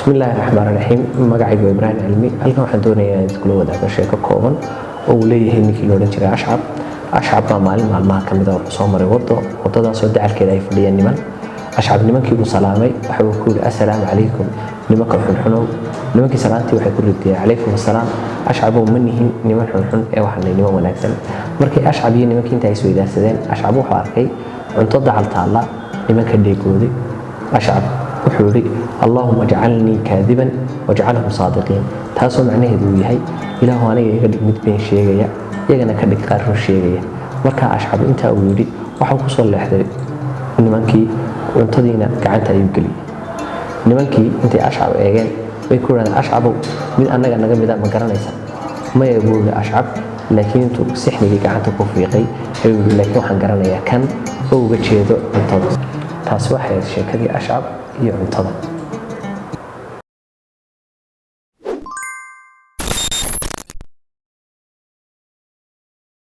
bismillaahi raxmaani raxiim. magacaygu Ibraahim Cilmi. halkan waxaan doonayaa in isku wadaago sheeko kooban oo uu leeyahay ninkii la odhan jiray Ashcab baa maalin maalmaha ka mid ah wuxuu soo maray wadadaasoo dacalkeeda ay fadhiyeen niman. Ashcab nimankii uu salaamay waxa uu ku yidhi assalaamu calaykum nimanka xunxunow. nimankii salaantii waxay ku ridiyeen calaykum assalaam. Ashcabow ma nihin niman xunxun ee waxaan niman wanaagsan. markii Ashcab iyo nimankii inta ay isweydaarsadeen Ashcab wuxuu arkay cunto dacal taalla nimanka dheegooday. Ashcab wuxuu yidhi allahuma ajcalnii kaadiban wajcalhum saadiqiin, taasoo macnaheedu uu yahay ilaahu aniga iga dhig mid been sheegaya iyagana ka dhig qaar run sheegaya. markaa Ashcab intaa uu yidhi waxuu ku soo leexday nimankii cuntadiina gacanta ayuu geliyey. nimankii intay Ashcab eegeen way ku yidhahdeen Ashcabow mid annaga naga mida ma garanaysa? maya buu yidhi Ashcab, laakiin intuu sixnigii gacanta ku fiiqay ayuu yidhi laakiin waxaan garanayaa kan oo uga jeedo cuntada. taasi waxay ahayd sheekadii Ashcab iyo cuntada.